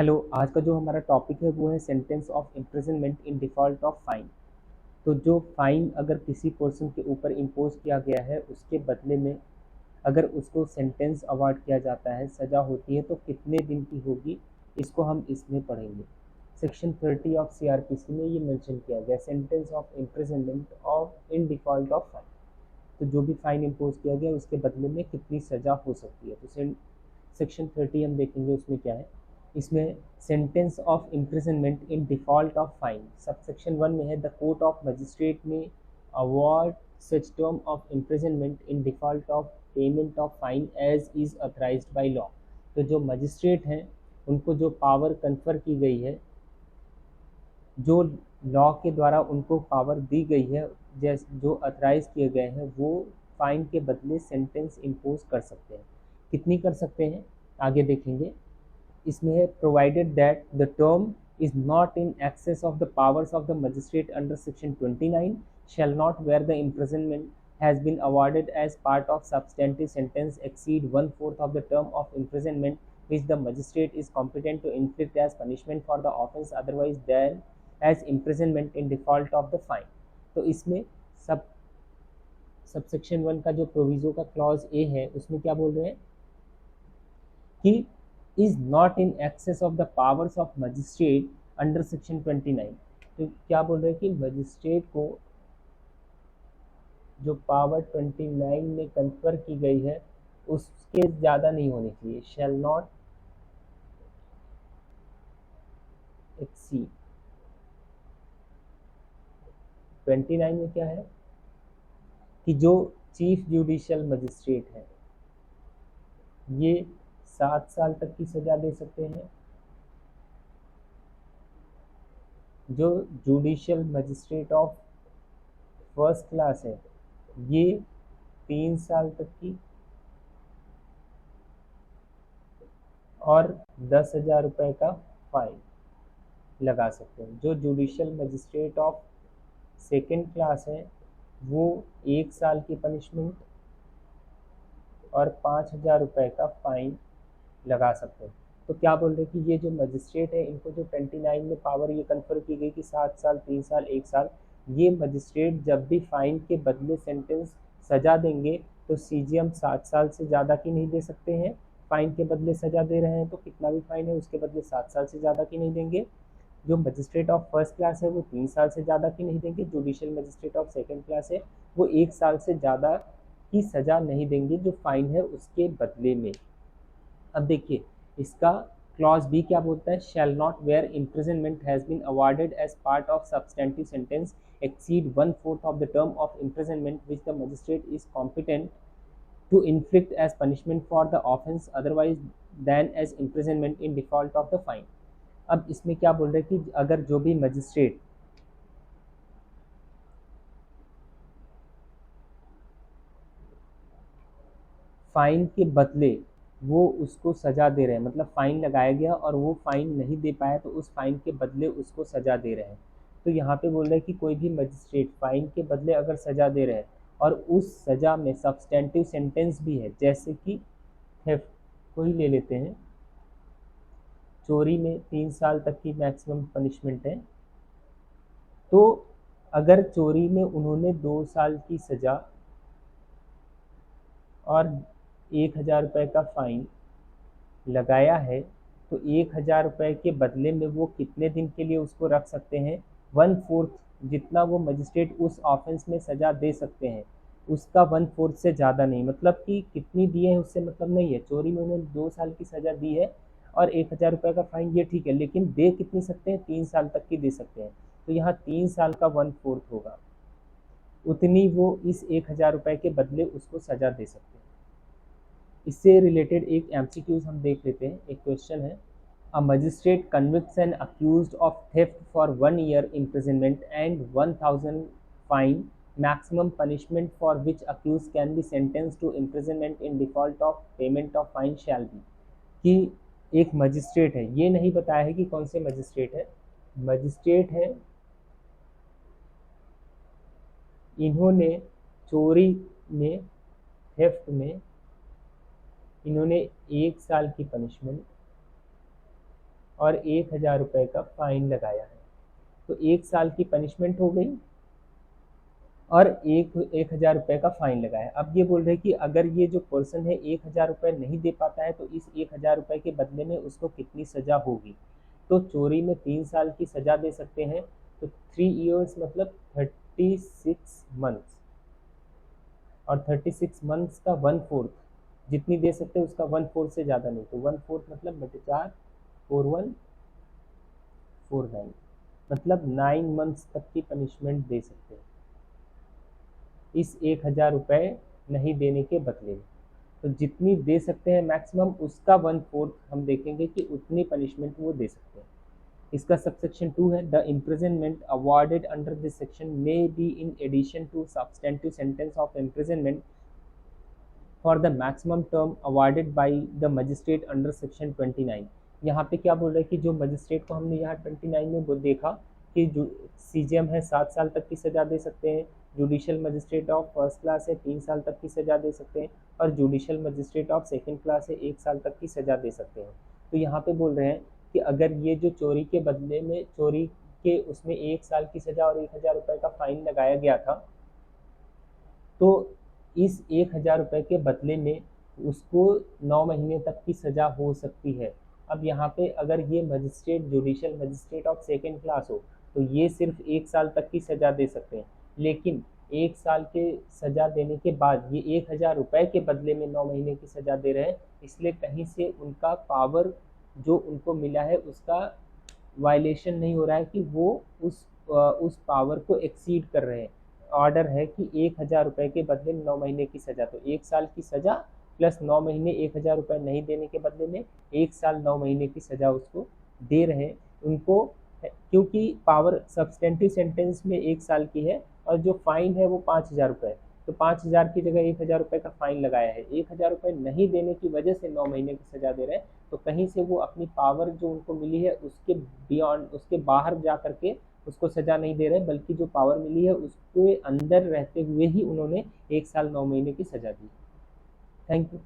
Hello, आज का जो हमारा टॉपिक है वो है sentence of imprisonment in default of fine. तो जो फाइन अगर किसी पर्सन के ऊपर इम्पोज किया गया है उसके बदले में अगर उसको सेंटेंस अवार्ड किया जाता है, सज़ा होती है, तो कितने दिन की होगी, इसको हम इसमें पढ़ेंगे। सेक्शन 30 ऑफ सीआरपीसी में ये मेंशन किया गया, sentence of imprisonment of in default of fine. तो जो भी फाइन इम्पोज किया गया उसके बदले में कितनी सज़ा हो सकती है। तो सेक्शन 30 हम देखेंगे उसमें क्या है। इसमें sentence of imprisonment in default of fine sub section 1 में है, द कोर्ट ऑफ मजिस्ट्रेट में award such term of imprisonment in default of payment of fine as is authorised by law. तो जो मजिस्ट्रेट हैं उनको जो पावर कन्फर की गई है, जो लॉ के द्वारा उनको पावर दी गई है, जैसे जो अथराइज किए गए हैं, वो फाइन के बदले सेंटेंस इम्पोज कर सकते हैं। कितनी कर सकते हैं आगे देखेंगे। इसमें है provided that the term is not in excess of the powers of the magistrate under section 29 shall not where the imprisonment has been awarded as part of substantive sentence exceed one-fourth of the term of imprisonment which the magistrate is competent to inflict as punishment for the offence otherwise than as imprisonment in default of the fine। तो इसमें सब subsection 1 का जो proviso का clause A है उसमें क्या बोल रहे हैं कि is not in excess of the powers of magistrate under section 29। तो क्या बोल रहे हैं कि मजिस्ट्रेट को जो पावर 29 में कन्फर की गई है उसके ज़्यादा नहीं होनी चाहिए। शैल नॉट एक्सीड 29 में क्या है कि जो चीफ जुडिशियल मजिस्ट्रेट है ये 7 साल तक की सज़ा दे सकते हैं। जो judicial magistrate of first class है ये 3 साल तक की और 10,000 रुपये का फाइन लगा सकते हैं। जो judicial magistrate of second class है वो 1 साल की पनिशमेंट और 5,000 रुपये का फाइन लगा सकते हैं। तो क्या बोल रहे हैं कि ये जो मजिस्ट्रेट है इनको जो 29 में पावर ये कन्फर की गई कि 7 साल, 3 साल, 1 साल, ये मजिस्ट्रेट जब भी फाइन के बदले सेंटेंस सजा देंगे तो सीजीएम 7 साल से ज़्यादा की नहीं दे सकते हैं। फाइन के बदले सजा दे रहे हैं तो कितना भी फाइन है उसके बदले 7 साल से ज़्यादा की नहीं देंगे। जो मजिस्ट्रेट ऑफ फर्स्ट क्लास है वो 3 साल से ज़्यादा की नहीं देंगे। Judicial magistrate of second class है वो 1 साल से ज़्यादा की सज़ा नहीं देंगे जो फाइन है उसके बदले में। अब देखिए इसका क्लॉज बी क्या बोलता है, shall not where imprisonment has been awarded as part of substantive sentence exceed 1/4 of the term of imprisonment which the magistrate is competent to inflict as punishment for the offence otherwise than as imprisonment in default of the fine. अब इसमें क्या बोल रहे हैं कि अगर जो भी मजिस्ट्रेट फाइन के बदले वो उसको सजा दे रहे हैं, मतलब फाइन लगाया गया और वो फाइन नहीं दे पाया तो उस फाइन के बदले उसको सजा दे रहे हैं। तो यहाँ पे बोल रहे हैं कि कोई भी मजिस्ट्रेट फाइन के बदले अगर सजा दे रहे हैं और उस सजा में सब्सटेंटिव सेंटेंस भी है, जैसे कि थेफ्ट को ही ले लेते हैं, चोरी में 3 साल तक की मैक्सिमम पनिशमेंट है। तो अगर चोरी में उन्होंने 2 साल की सजा और 1,000 रुपये का फाइन लगाया है तो 1,000 रुपये के बदले में वो कितने दिन के लिए उसको रख सकते हैं, 1/4 जितना वो मजिस्ट्रेट उस ऑफेंस में सज़ा दे सकते हैं उसका 1/4 से ज़्यादा नहीं। मतलब कि कितनी दिए हैं उससे मतलब नहीं है। चोरी में उन्होंने 2 साल की सज़ा दी है और 1,000 रुपये का फाइन, ये ठीक है, लेकिन दे कितनी सकते हैं, 3 साल तक की दे सकते हैं। तो यहाँ 3 साल का 1/4 होगा, उतनी वो इस 1,000 रुपये के बदले उसको सज़ा दे सकते हैं। इससे रिलेटेड एक एमसीक्यूज हम देख लेते हैं। एक क्वेश्चन है, a magistrate convicts an accused of theft for 1 year imprisonment and 1,000 fine, maximum punishment for which accused can be sentence to imprisonment in default of payment of fine shall be. कि एक magistrate है, ये नहीं बताया है कि कौन से मजिस्ट्रेट है, मजिस्ट्रेट है, इन्होंने चोरी में, थेफ्ट में इन्होंने 1 साल की पनिशमेंट और 1,000 रुपये का फाइन लगाया है। तो 1 साल की पनिशमेंट हो गई और 1,000 रुपये का फाइन लगाया। अब ये बोल रहे हैं कि अगर ये जो पर्सन है 1,000 रुपये नहीं दे पाता है तो इस 1,000 रुपये के बदले में उसको कितनी सज़ा होगी। तो चोरी में 3 साल की सज़ा दे सकते हैं, तो 3 ईयर्स मतलब 36 मंथ्स, और 36 मंथ्स का 1/4 जितनी दे सकते हैं उसका 1/4 से ज़्यादा नहीं, तो 1/4 मतलब बटे 4, 4149, मतलब 9 मंथ्स तक की पनिशमेंट दे सकते हैं इस 1,000 रुपये नहीं देने के बदले में। तो जितनी दे सकते हैं मैक्सिमम उसका 1/4 हम देखेंगे कि उतनी पनिशमेंट वो दे सकते हैं। इसका सबसेक्शन 2 है, the imprisonment awarded under this section may be in addition to substantive sentence of imprisonment for the maximum term awarded by the magistrate under section 29। यहाँ पे क्या बोल रहे हैं कि जो मजिस्ट्रेट को हमने यहाँ 29 में वो देखा कि जो CJM है 7 साल तक की सज़ा दे सकते हैं, judicial magistrate of first class है 3 साल तक की सज़ा दे सकते हैं, और judicial magistrate of second class है 1 साल तक की सज़ा दे सकते हैं। तो यहाँ पे बोल रहे हैं कि अगर ये जो चोरी के बदले में चोरी के उसमें 1 साल की सज़ा और 1,000 रुपये का फाइन लगाया गया था, तो इस 1,000 रुपये के बदले में उसको 9 महीने तक की सज़ा हो सकती है। अब यहाँ पे अगर ये magistrate judicial magistrate of second class हो तो ये सिर्फ 1 साल तक की सज़ा दे सकते हैं, लेकिन 1 साल के सज़ा देने के बाद ये 1,000 रुपये के बदले में 9 महीने की सज़ा दे रहे हैं, इसलिए कहीं से उनका पावर जो उनको मिला है उसका वायलेशन नहीं हो रहा है कि वो उस पावर को एक्सीड कर रहे हैं। ऑर्डर है कि 1,000 रुपये के बदले में 9 महीने की सज़ा, तो 1 साल की सज़ा प्लस 9 महीने 1,000 रुपये नहीं देने के बदले में 1 साल 9 महीने की सज़ा उसको दे रहे हैं उनको, क्योंकि पावर सब्सटेंटिव सेंटेंस में 1 साल की है और जो फाइन है वो 5,000 रुपये, तो 5,000 की जगह 1,000 रुपये का फाइन लगाया है, 1,000 रुपये नहीं देने की वजह से 9 महीने की सज़ा दे रहे हैं। तो कहीं से वो अपनी पावर जो उनको मिली है उसके बियॉन्ड, उसके बाहर जा करके उसको सज़ा नहीं दे रहे, बल्कि जो पावर मिली है उसके अंदर रहते हुए ही उन्होंने 1 साल 9 महीने की सज़ा दी। Thank you.